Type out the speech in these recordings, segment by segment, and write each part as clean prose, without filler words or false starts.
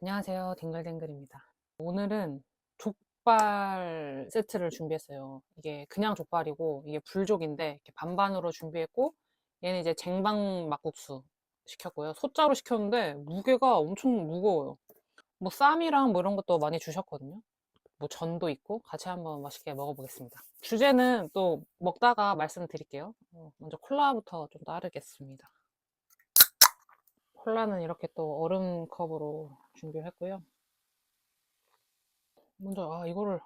안녕하세요. 딩글딩글입니다. 오늘은 족발 세트를 준비했어요. 이게 그냥 족발이고 이게 불족인데 이렇게 반반으로 준비했고, 얘는 이제 쟁반 막국수 시켰고요. 소짜로 시켰는데 무게가 엄청 무거워요. 뭐 쌈이랑 뭐 이런 것도 많이 주셨거든요. 뭐 전도 있고 같이 한번 맛있게 먹어보겠습니다. 주제는 또 먹다가 말씀드릴게요. 먼저 콜라부터 좀 따르겠습니다. 콜라는 이렇게 또 얼음 컵으로 준비를 했고요. 먼저 이거를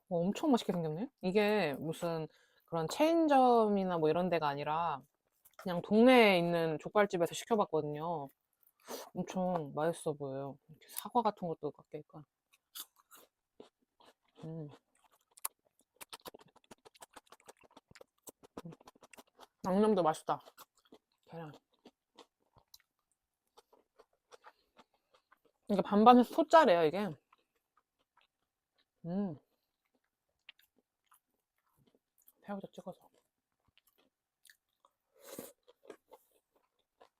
엄청 맛있게 생겼네? 이게 무슨 그런 체인점이나 뭐 이런 데가 아니라 그냥 동네에 있는 족발집에서 시켜봤거든요. 엄청 맛있어 보여요. 이렇게 사과 같은 것도 깎여있고. 음, 양념도 맛있다. 계란. 이게 반반에서 소짜래요, 이게. 음, 새우젓 찍어서.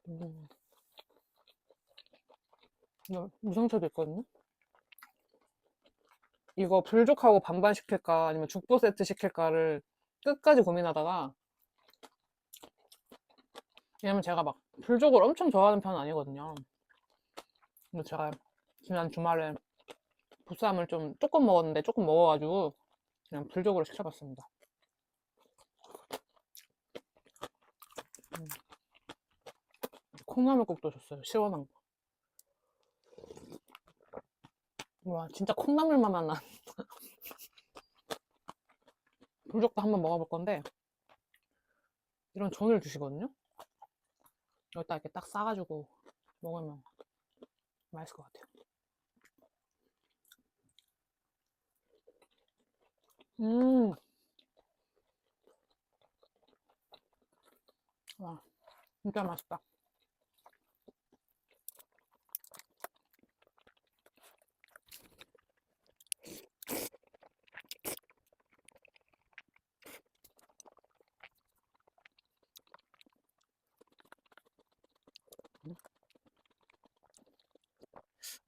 음, 이거 무생채도 있거든요? 이거 불족하고 반반 시킬까, 아니면 죽보 세트 시킬까를 끝까지 고민하다가, 왜냐면 제가 막 불족을 엄청 좋아하는 편은 아니거든요. 근데 제가 지난 주말에 보쌈을 좀 조금 먹었는데 조금 먹어가지고 그냥 불족으로 시켜봤습니다. 음, 콩나물국도 줬어요. 시원한 거. 와, 진짜 콩나물 맛만 나. 불족도 한번 먹어볼 건데 이런 전을 주시거든요. 여기다 이렇게 딱 싸가지고 먹으면 맛있을 것 같아요. 음, 와, 진짜 맛있다.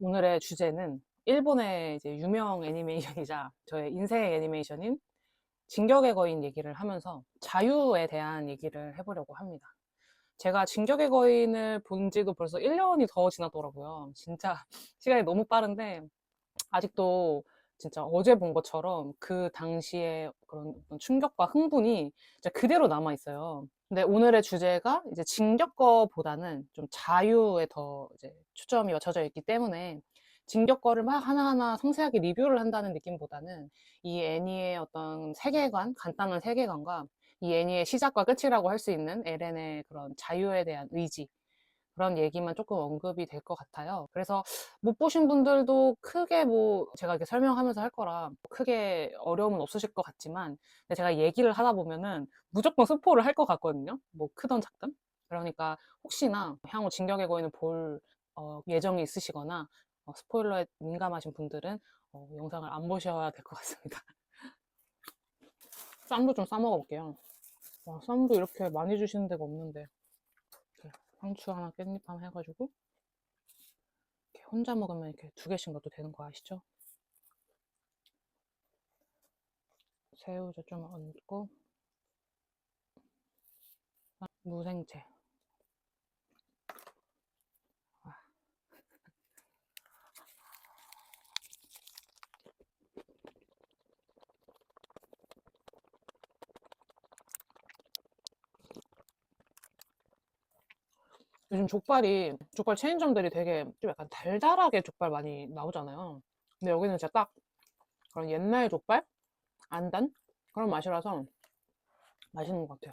오늘의 주제는 일본의 이제 유명 애니메이션이자 저의 인생의 애니메이션인 진격의 거인 얘기를 하면서 자유에 대한 얘기를 해보려고 합니다. 제가 진격의 거인을 본 지도 벌써 1년이 더 지났더라고요. 진짜 시간이 너무 빠른데 아직도 진짜 어제 본 것처럼 그 당시에 그런 어떤 충격과 흥분이 진짜 그대로 남아 있어요. 근데 오늘의 주제가 이제 진격거보다는 좀 자유에 더 이제 초점이 맞춰져 있기 때문에 진격거를 막 하나하나 상세하게 리뷰를 한다는 느낌보다는 이 애니의 어떤 세계관, 간단한 세계관과 이 애니의 시작과 끝이라고 할 수 있는 에렌의 그런 자유에 대한 의지, 그런 얘기만 조금 언급이 될 것 같아요. 그래서 못 보신 분들도 크게 뭐 제가 이렇게 설명하면서 할 거라 크게 어려움은 없으실 것 같지만, 근데 제가 얘기를 하다 보면은 무조건 스포를 할 것 같거든요. 뭐 크던 작든. 그러니까 혹시나 향후 진격의 거인을 볼 예정이 있으시거나 스포일러에 민감하신 분들은 영상을 안 보셔야 될 것 같습니다. 쌈도 좀 싸 먹어볼게요. 와, 쌈도 이렇게 많이 주시는 데가 없는데. 이렇게 상추 하나 깻잎 하나 해가지고 이렇게 혼자 먹으면 이렇게 두 개씩 넣어도 되는 거 아시죠? 새우젓 좀 얹고 무생채. 아, 요즘 족발 체인점들이 되게 좀 약간 달달하게 족발 많이 나오잖아요. 근데 여기는 진짜 딱 그런 옛날 족발? 안 단? 그런 맛이라서 맛있는 것 같아요.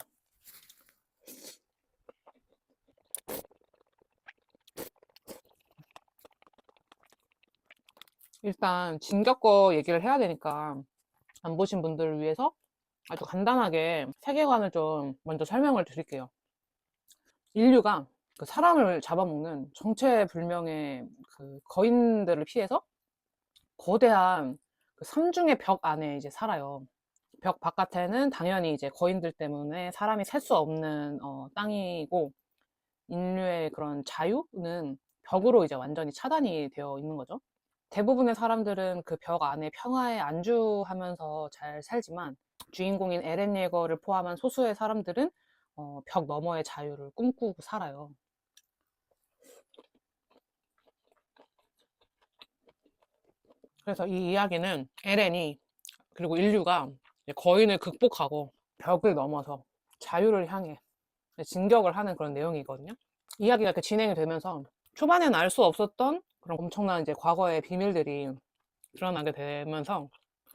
일단 진격거 얘기를 해야 되니까 안 보신 분들을 위해서 아주 간단하게 세계관을 좀 먼저 설명을 드릴게요. 인류가 그 사람을 잡아먹는 정체불명의 그 거인들을 피해서 거대한 그 삼중의 벽 안에 이제 살아요. 벽 바깥에는 당연히 이제 거인들 때문에 사람이 살 수 없는 땅이고, 인류의 그런 자유는 벽으로 이제 완전히 차단이 되어 있는 거죠. 대부분의 사람들은 그 벽 안에 평화에 안주하면서 잘 살지만 주인공인 에렌 예거를 포함한 소수의 사람들은 벽 너머의 자유를 꿈꾸고 살아요. 그래서 이 이야기는 에렌이 그리고 인류가 거인을 극복하고 벽을 넘어서 자유를 향해 진격을 하는 그런 내용이거든요. 이야기가 이렇게 진행이 되면서 초반에는 알 수 없었던 그런 엄청난 이제 과거의 비밀들이 드러나게 되면서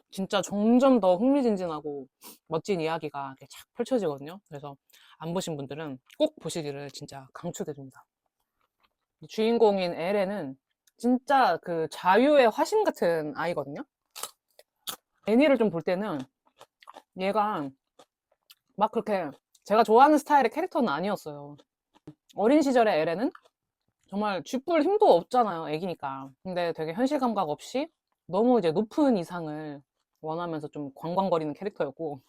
진짜 점점 더 흥미진진하고 멋진 이야기가 이렇게 착 펼쳐지거든요. 그래서 안 보신 분들은 꼭 보시기를 진짜 강추드립니다. 주인공인 엘렌은 진짜 그 자유의 화신 같은 아이거든요. 애니를 좀 볼 때는 얘가 막 그렇게 제가 좋아하는 스타일의 캐릭터는 아니었어요. 어린 시절의 엘렌은 정말 쥐뿔 힘도 없잖아요. 애기니까. 근데 되게 현실 감각 없이 너무 이제 높은 이상을 원하면서 좀 광광거리는 캐릭터였고,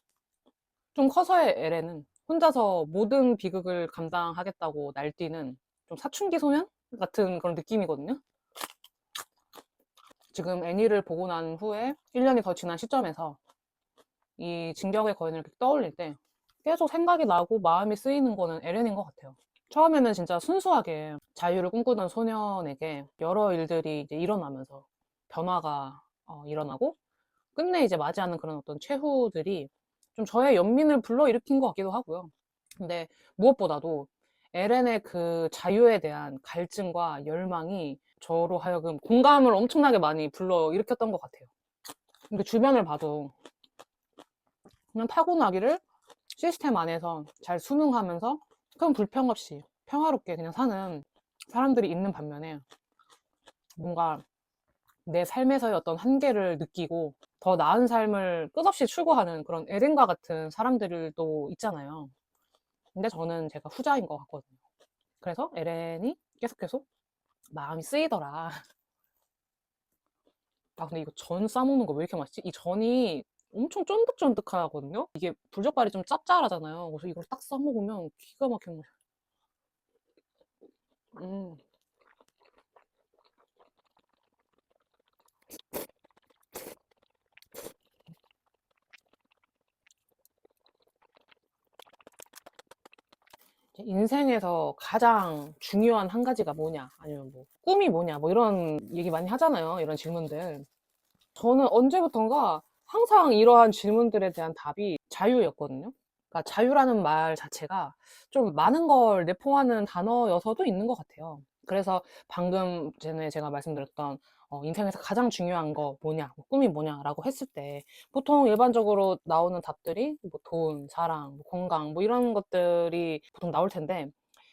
좀 커서의 엘렌은 혼자서 모든 비극을 감당하겠다고 날뛰는 좀 사춘기 소년 같은 그런 느낌이거든요. 지금 애니를 보고 난 후에 1년이 더 지난 시점에서 이 진격의 거인을 떠올릴 때 계속 생각이 나고 마음이 쓰이는 거는 엘렌인 것 같아요. 처음에는 진짜 순수하게 자유를 꿈꾸던 소년에게 여러 일들이 이제 일어나면서 변화가 일어나고 끝내 이제 맞이하는 그런 어떤 최후들이 좀 저의 연민을 불러일으킨 것 같기도 하고요. 근데 무엇보다도 엘렌의 그 자유에 대한 갈증과 열망이 저로 하여금 공감을 엄청나게 많이 불러일으켰던 것 같아요. 근데 주변을 봐도 그냥 타고나기를 시스템 안에서 잘 순응하면서 큰 불평 없이 평화롭게 그냥 사는 사람들이 있는 반면에 뭔가 내 삶에서의 어떤 한계를 느끼고 더 나은 삶을 끝없이 추구하는 그런 에덴과 같은 사람들도 있잖아요. 근데 저는 제가 후자인 것 같거든요. 그래서 에렌이 계속 마음이 쓰이더라. 아, 근데 이거 전 싸먹는 거 왜 이렇게 맛있지? 이 전이 엄청 쫀득쫀득하거든요? 이게 불젓갈이 좀 짭짤하잖아요. 그래서 이걸 딱 싸먹으면 기가 막힌 거예요. 음. 인생에서 가장 중요한 한 가지가 뭐냐? 아니면 뭐, 꿈이 뭐냐? 뭐 이런 얘기 많이 하잖아요. 이런 질문들. 저는 언제부턴가 항상 이러한 질문들에 대한 답이 자유였거든요. 그러니까 자유라는 말 자체가 좀 많은 걸 내포하는 단어여서도 있는 것 같아요. 그래서 방금 전에 제가 말씀드렸던 인생에서 가장 중요한 거 뭐냐, 뭐 꿈이 뭐냐라고 했을 때 보통 일반적으로 나오는 답들이 뭐 돈, 사랑, 뭐 건강 뭐 이런 것들이 보통 나올 텐데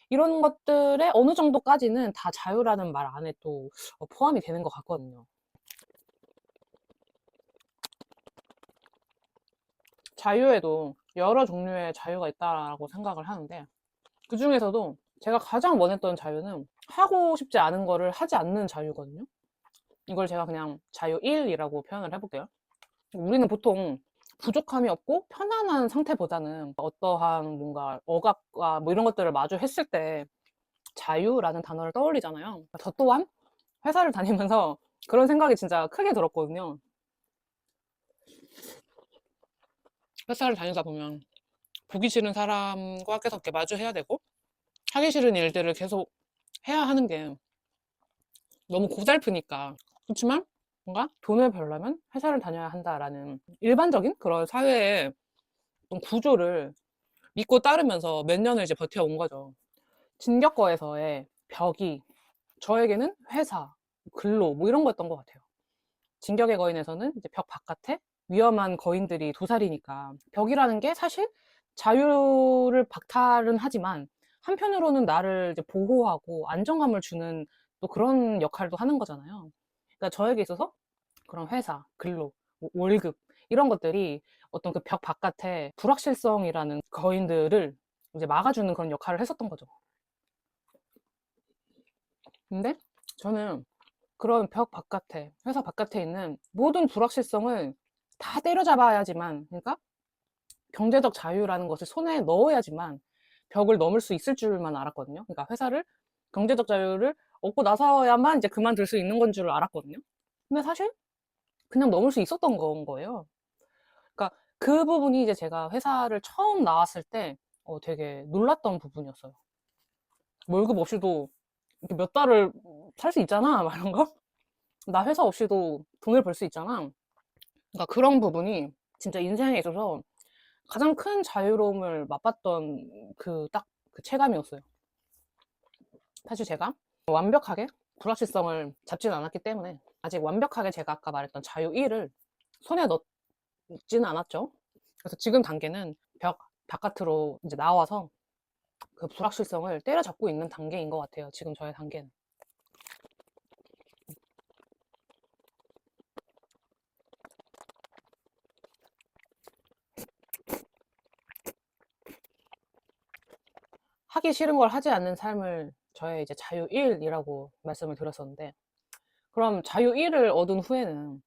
이런 것들의 어느 정도까지는 다 자유라는 말 안에 또 포함이 되는 것 같거든요. 자유에도 여러 종류의 자유가 있다라고 생각을 하는데 그 중에서도 제가 가장 원했던 자유는 하고 싶지 않은 거를 하지 않는 자유거든요. 이걸 제가 그냥 자유 1이라고 표현을 해볼게요. 우리는 보통 부족함이 없고 편안한 상태보다는 어떠한 뭔가 억압과 뭐 이런 것들을 마주했을 때 자유라는 단어를 떠올리잖아요. 저 또한 회사를 다니면서 그런 생각이 진짜 크게 들었거든요. 회사를 다니다 보면 보기 싫은 사람과 계속 이렇게 마주해야 되고 하기 싫은 일들을 계속 해야 하는 게 너무 고달프니까. 그렇지만 뭔가 돈을 벌려면 회사를 다녀야 한다라는 일반적인 그런 사회의 어떤 구조를 믿고 따르면서 몇 년을 이제 버텨온 거죠. 진격거에서의 벽이 저에게는 회사, 근로 뭐 이런 거였던 것 같아요. 진격의 거인에서는 이제 벽 바깥에 위험한 거인들이 도사리니까 벽이라는 게 사실 자유를 박탈은 하지만 한편으로는 나를 이제 보호하고 안정감을 주는 또 그런 역할도 하는 거잖아요. 그러니까 저에게 있어서 그런 회사, 근로, 뭐 월급 이런 것들이 어떤 그 벽 바깥에 불확실성이라는 거인들을 이제 막아주는 그런 역할을 했었던 거죠. 근데 저는 그런 벽 바깥에, 회사 바깥에 있는 모든 불확실성을 다 때려잡아야지만, 그러니까 경제적 자유라는 것을 손에 넣어야지만 벽을 넘을 수 있을 줄만 알았거든요. 그러니까 회사를, 경제적 자유를 얻고 나서야만 이제 그만둘 수 있는 건 줄 알았거든요. 근데 사실 그냥 넘을 수 있었던 건 거예요. 그러니까 그 부분이 이제 제가 회사를 처음 나왔을 때 되게 놀랐던 부분이었어요. 월급 없이도 이렇게 몇 달을 살 수 있잖아, 막 이런 거. 나 회사 없이도 돈을 벌 수 있잖아. 그러니까 그런 부분이 진짜 인생에 있어서 가장 큰 자유로움을 맛봤던 그 딱 그 체감이었어요. 사실 제가 완벽하게 불확실성을 잡지는 않았기 때문에 아직 완벽하게 제가 아까 말했던 자유 1을 손에 넣지는 않았죠. 그래서 지금 단계는 벽 바깥으로 이제 나와서 그 불확실성을 때려잡고 있는 단계인 것 같아요. 지금 저의 단계는. 하기 싫은 걸 하지 않는 삶을 저의 이제 자유 1이라고 말씀을 드렸었는데, 그럼 자유 1을 얻은 후에는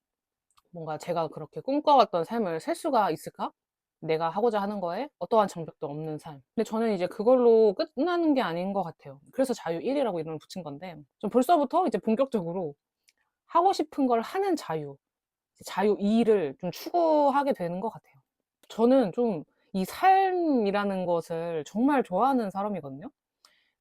뭔가 제가 그렇게 꿈꿔왔던 삶을 살 수가 있을까? 내가 하고자 하는 거에 어떠한 장벽도 없는 삶. 근데 저는 이제 그걸로 끝나는 게 아닌 것 같아요. 그래서 자유 1이라고 이름을 붙인 건데, 좀 벌써부터 이제 본격적으로 하고 싶은 걸 하는 자유 2를 좀 추구하게 되는 것 같아요. 저는 좀 이 삶이라는 것을 정말 좋아하는 사람이거든요.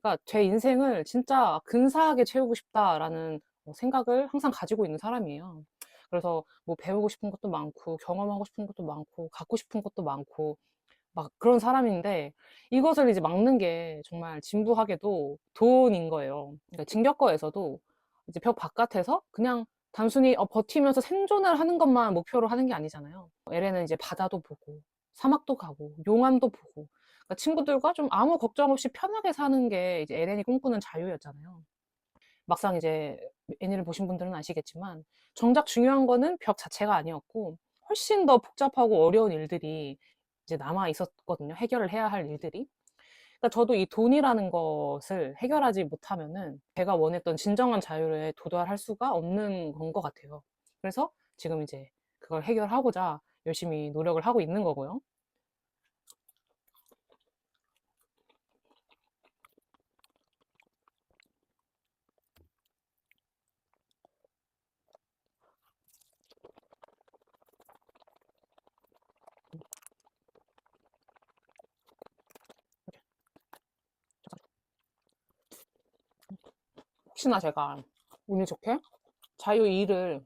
그러니까 제 인생을 진짜 근사하게 채우고 싶다라는 생각을 항상 가지고 있는 사람이에요. 그래서 뭐 배우고 싶은 것도 많고 경험하고 싶은 것도 많고 갖고 싶은 것도 많고 막 그런 사람인데, 이것을 이제 막는 게 정말 진부하게도 돈인 거예요. 그러니까 진격거에서도 이제 벽 바깥에서 그냥 단순히 버티면서 생존을 하는 것만 목표로 하는 게 아니잖아요. 엘렌은 이제 바다도 보고 사막도 가고 용암도 보고, 그러니까 친구들과 좀 아무 걱정 없이 편하게 사는 게 이제 엘렌이 꿈꾸는 자유였잖아요. 막상 이제 애니를 보신 분들은 아시겠지만 정작 중요한 거는 벽 자체가 아니었고 훨씬 더 복잡하고 어려운 일들이 이제 남아 있었거든요. 해결을 해야 할 일들이. 그러니까 저도 이 돈이라는 것을 해결하지 못하면은 제가 원했던 진정한 자유에 도달할 수가 없는 건 것 같아요. 그래서 지금 이제 그걸 해결하고자 열심히 노력을 하고 있는 거고요. 혹시나 제가 운이 좋게 자유 2를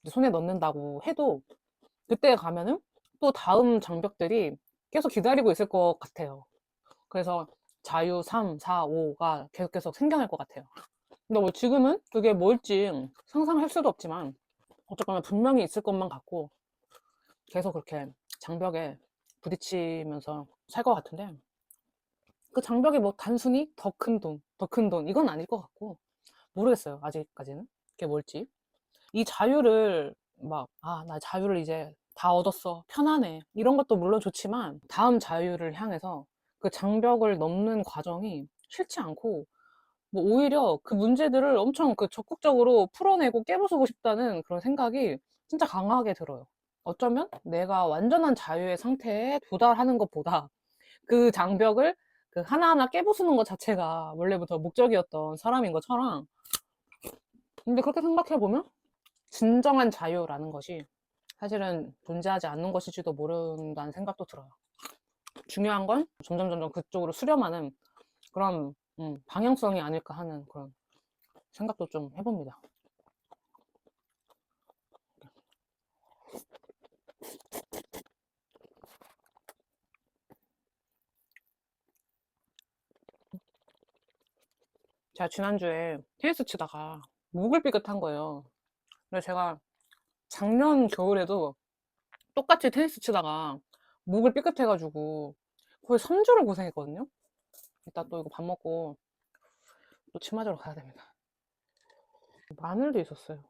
손에 넣는다고 해도 그때 가면은 또 다음 장벽들이 계속 기다리고 있을 것 같아요. 그래서 자유 3, 4, 5가 계속 생겨날 것 같아요. 근데 뭐 지금은 그게 뭘지 상상할 수도 없지만 어쨌거나 분명히 있을 것만 같고 계속 그렇게 장벽에 부딪히면서 살 것 같은데, 그 장벽이 뭐 단순히 더 큰 돈, 더 큰 돈 이건 아닐 것 같고 모르겠어요. 아직까지는 그게 뭘지. 이 자유를 막, 아, 나 자유를 이제 다 얻었어. 편하네. 이런 것도 물론 좋지만 다음 자유를 향해서 그 장벽을 넘는 과정이 싫지 않고, 뭐 오히려 그 문제들을 엄청 그 적극적으로 풀어내고 깨부수고 싶다는 그런 생각이 진짜 강하게 들어요. 어쩌면 내가 완전한 자유의 상태에 도달하는 것보다 그 장벽을 그 하나하나 깨부수는 것 자체가 원래부터 목적이었던 사람인 것처럼, 근데 그렇게 생각해보면 진정한 자유라는 것이 사실은 존재하지 않는 것일지도 모른다는 생각도 들어요. 중요한 건 점점 그쪽으로 수렴하는 그런 방향성이 아닐까 하는 그런 생각도 좀 해봅니다. 제가 지난주에 테니스 치다가 목을 삐끗한 거예요. 근데 제가 작년 겨울에도 똑같이 테니스 치다가 목을 삐끗해가지고 거의 3주를 고생했거든요. 이따 또 이거 밥 먹고 또 침 맞으러 가야 됩니다. 마늘도 있었어요.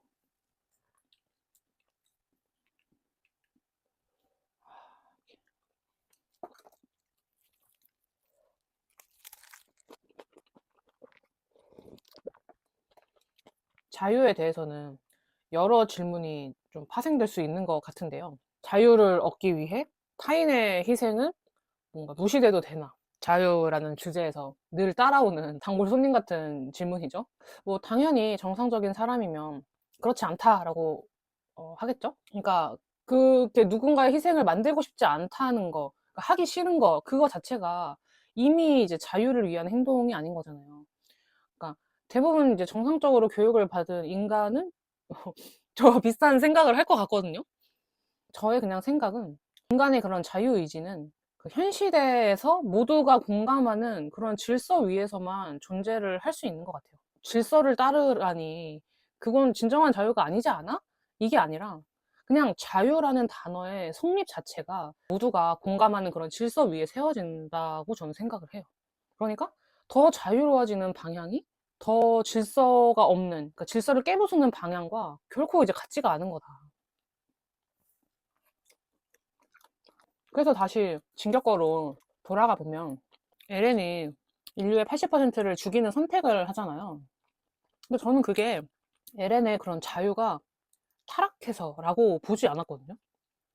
자유에 대해서는 여러 질문이 좀 파생될 수 있는 것 같은데요. 자유를 얻기 위해 타인의 희생은 뭔가 무시돼도 되나? 자유라는 주제에서 늘 따라오는 단골 손님 같은 질문이죠. 뭐 당연히 정상적인 사람이면 그렇지 않다라고 하겠죠. 그러니까 그게 누군가의 희생을 만들고 싶지 않다는 거, 그러니까 하기 싫은 거, 그거 자체가 이미 이제 자유를 위한 행동이 아닌 거잖아요. 그러니까 대부분 이제 정상적으로 교육을 받은 인간은 저와 비슷한 생각을 할 것 같거든요. 저의 그냥 생각은 인간의 그런 자유의지는 그 현 시대에서 모두가 공감하는 그런 질서 위에서만 존재를 할 수 있는 것 같아요. 질서를 따르라니 그건 진정한 자유가 아니지 않아? 이게 아니라 그냥 자유라는 단어의 성립 자체가 모두가 공감하는 그런 질서 위에 세워진다고 저는 생각을 해요. 그러니까 더 자유로워지는 방향이 더 질서가 없는, 그러니까 질서를 깨부수는 방향과 결코 이제 같지가 않은 거다. 그래서 다시 진격거로 돌아가 보면 LN이 인류의 80%를 죽이는 선택을 하잖아요. 근데 저는 그게 LN의 그런 자유가 타락해서라고 보지 않았거든요.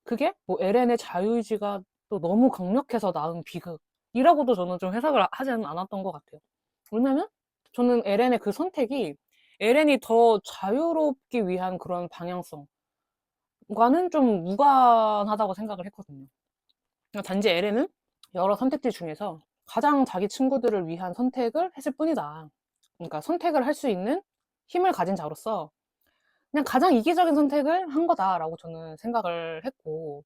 그게 뭐 LN의 자유의지가 또 너무 강력해서 낳은 비극이라고도 저는 좀 해석을 하지는 않았던 것 같아요. 왜냐면 저는 LN의 그 선택이 LN이 더 자유롭기 위한 그런 방향성과는 좀 무관하다고 생각을 했거든요. 그러니까 단지 LN은 여러 선택지 중에서 가장 자기 친구들을 위한 선택을 했을 뿐이다. 그러니까 선택을 할 수 있는 힘을 가진 자로서 그냥 가장 이기적인 선택을 한 거다라고 저는 생각을 했고,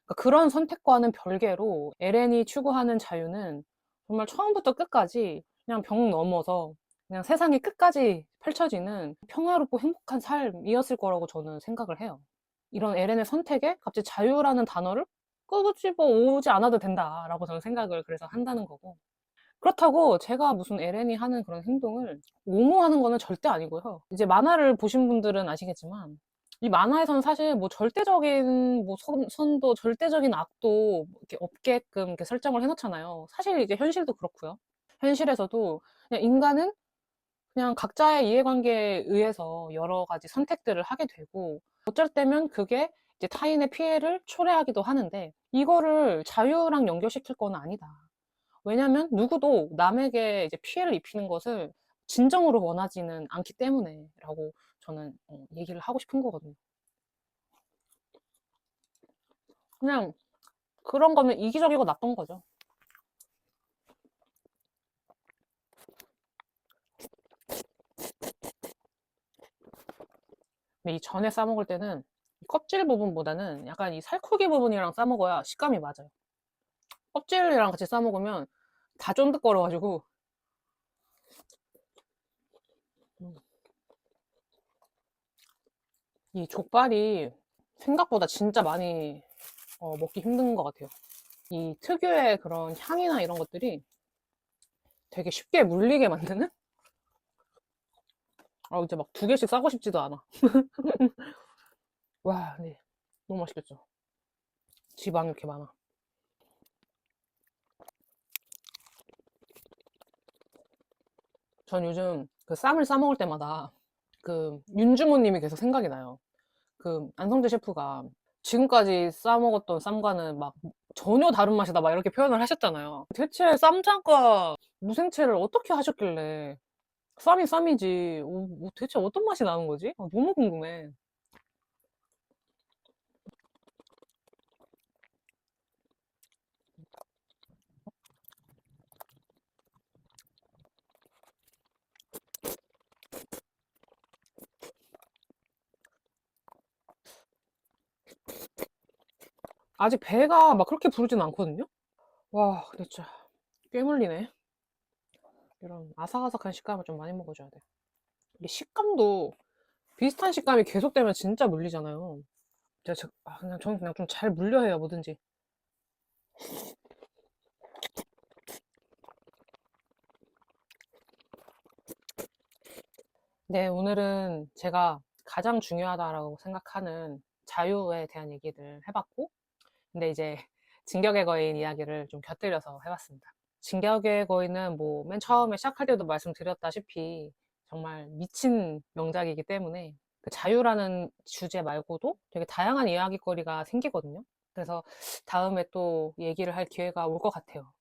그러니까 그런 선택과는 별개로 LN이 추구하는 자유는 정말 처음부터 끝까지 그냥 벽 넘어서 그냥 세상의 끝까지 펼쳐지는 평화롭고 행복한 삶이었을 거라고 저는 생각을 해요. 이런 LN의 선택에 갑자기 자유라는 단어를 끄집어 오지 않아도 된다라고 저는 생각을 그래서 한다는 거고. 그렇다고 제가 무슨 LN이 하는 그런 행동을 옹호하는 거는 절대 아니고요. 이제 만화를 보신 분들은 아시겠지만 이 만화에서는 사실 뭐 절대적인 뭐 선도 절대적인 악도 이렇게 없게끔 이렇게 설정을 해놓잖아요. 사실 이제 현실도 그렇고요. 현실에서도 그냥 인간은 그냥 각자의 이해관계에 의해서 여러 가지 선택들을 하게 되고 어쩔 때면 그게 이제 타인의 피해를 초래하기도 하는데 이거를 자유랑 연결시킬 건 아니다. 왜냐면 누구도 남에게 이제 피해를 입히는 것을 진정으로 원하지는 않기 때문에라고 저는 얘기를 하고 싶은 거거든요. 그냥 그런 거는 이기적이고 나쁜 거죠. 근데 이 전에 싸먹을 때는 이 껍질 부분보다는 약간 이 살코기 부분이랑 싸먹어야 식감이 맞아요. 껍질이랑 같이 싸먹으면 다 쫀득거려가지고 이 족발이 생각보다 진짜 많이 먹기 힘든 것 같아요. 이 특유의 그런 향이나 이런 것들이 되게 쉽게 물리게 만드는? 이제 막 두 개씩 싸고 싶지도 않아. 와, 네. 너무 맛있겠죠. 지방이 이렇게 많아. 전 요즘 그 쌈을 싸먹을 때마다 그 윤주모님이 계속 생각이 나요. 그 안성재 셰프가 지금까지 싸먹었던 쌈과는 막 전혀 다른 맛이다 막 이렇게 표현을 하셨잖아요. 대체 쌈장과 무생채를 어떻게 하셨길래 쌈이 쌈이지 뭐 대체 어떤 맛이 나는 거지? 너무 궁금해. 아직 배가 막 그렇게 부르진 않거든요? 와, 근데 진짜 꽤 물리네. 이런 아삭아삭한 식감을 좀 많이 먹어줘야 돼. 이게 식감도 비슷한 식감이 계속되면 진짜 물리잖아요. 그냥 저는 그냥 좀 잘 물려해요, 뭐든지. 네, 오늘은 제가 가장 중요하다라고 생각하는 자유에 대한 얘기를 해봤고, 근데 이제 진격의 거인 이야기를 좀 곁들여서 해봤습니다. 진격의 거인은 뭐 맨 처음에 시작할 때도 말씀드렸다시피 정말 미친 명작이기 때문에 그 자유라는 주제 말고도 되게 다양한 이야기거리가 생기거든요. 그래서 다음에 또 얘기를 할 기회가 올 것 같아요.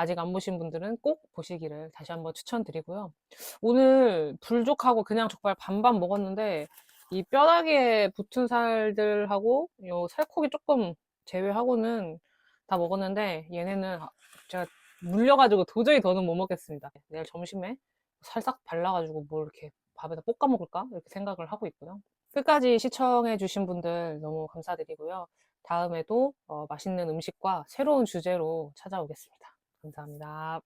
아직 안 보신 분들은 꼭 보시기를 다시 한번 추천드리고요. 오늘 불족하고 그냥 족발 반반 먹었는데 이 뼈다귀에 붙은 살들하고 요 살코기 조금 제외하고는 다 먹었는데 얘네는 제가 물려가지고 도저히 더는 못 먹겠습니다. 내일 점심에 살짝 발라가지고 뭘 이렇게 밥에다 볶아 먹을까? 이렇게 생각을 하고 있고요. 끝까지 시청해주신 분들 너무 감사드리고요. 다음에도 맛있는 음식과 새로운 주제로 찾아오겠습니다. 감사합니다.